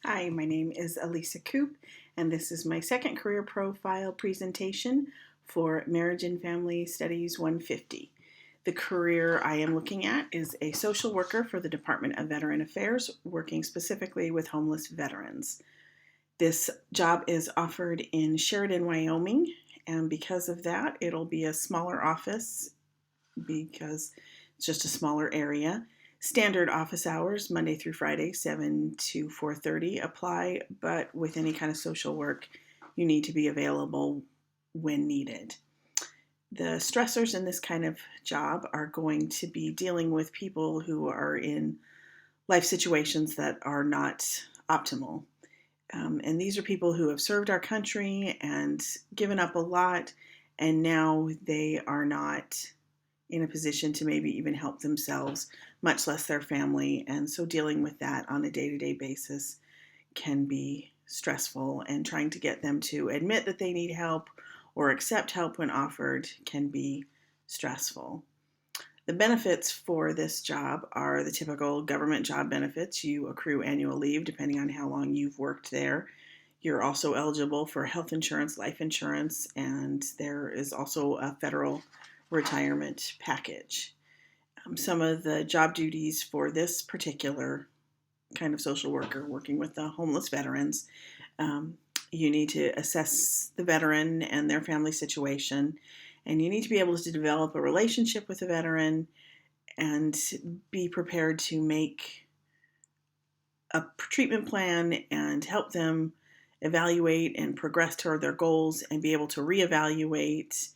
Hi, my name is Elisa Coop, and this is my second career profile presentation for Marriage and Family Studies 150. The career I am looking at is a social worker for the Department of Veteran Affairs, working specifically with homeless veterans. This job is offered in Sheridan, Wyoming, and because of that, it'll be a smaller office because it's just a smaller area. Standard office hours, Monday through Friday, 7 to 4:30 apply, but with any kind of social work, you need to be available when needed. The stressors in this kind of job are going to be dealing with people who are in life situations that are not optimal. And these are people who have served our country and given up a lot, and now they are not in a position to maybe even help themselves, much less their family. And so dealing with that on a day-to-day basis can be stressful, and trying to get them to admit that they need help or accept help when offered can be stressful. The benefits for this job are the typical government job benefits. You accrue annual leave depending on how long you've worked there. You're also eligible for health insurance, life insurance, and there is also a federal retirement package. Some of the job duties for this particular kind of social worker working with the homeless veterans, you need to assess the veteran and their family situation, and you need to be able to develop a relationship with the veteran and be prepared to make a treatment plan and help them evaluate and progress toward their goals, and be able to reevaluate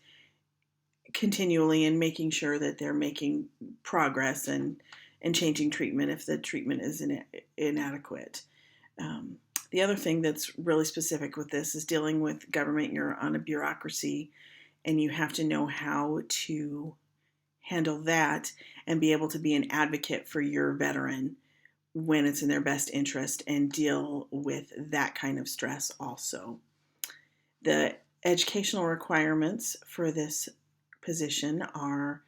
continually and making sure that they're making progress and changing treatment if the treatment is inadequate. The other thing that's really specific with this is dealing with government. You're on a bureaucracy, and you have to know how to handle that and be able to be an advocate for your veteran when it's in their best interest, and deal with that kind of stress also. The educational requirements for this position are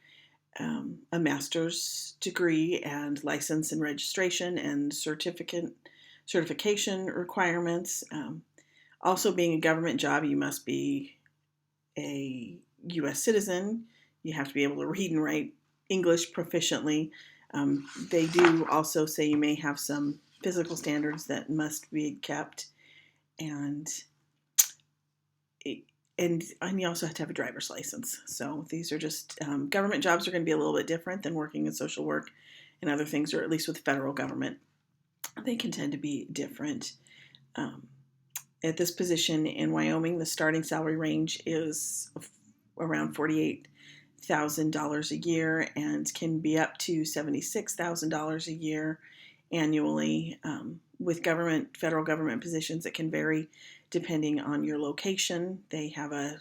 a master's degree and license and registration and certification requirements. Also, being a government job, you must be a U.S. citizen. You have to be able to read and write English proficiently. They do also say you may have some physical standards that must be kept, and and you also have to have a driver's license. So these are just government jobs are going to be a little bit different than working in social work and other things, or at least with federal government. They can tend to be different. At this position in Wyoming, the starting salary range is around $48,000 a year and can be up to $76,000 a year annually. With federal government positions, it can vary depending on your location. They have a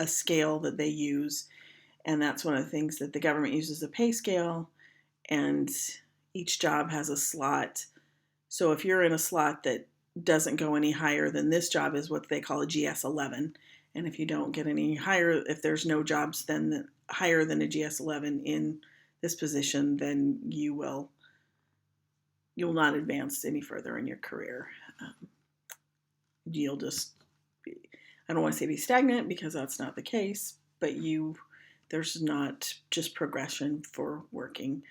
scale that they use, and that's one of the things that the government uses, a pay scale, and each job has a slot. So if you're in a slot that doesn't go any higher than this job, is what they call a GS11. And if you don't get any higher, if there's no jobs then higher than a GS11 in this position, then you'll not advance any further in your career. You'll just I don't want to say be stagnant, because that's not the case, but there's not just progression for working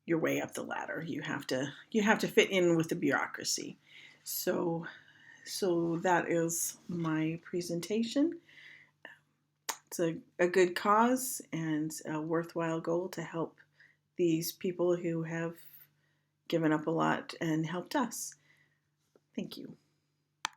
your way up the ladder. You have to fit in with the bureaucracy. So that is my presentation. It's a good cause and a worthwhile goal to help these people who have given up a lot and helped us. Thank you.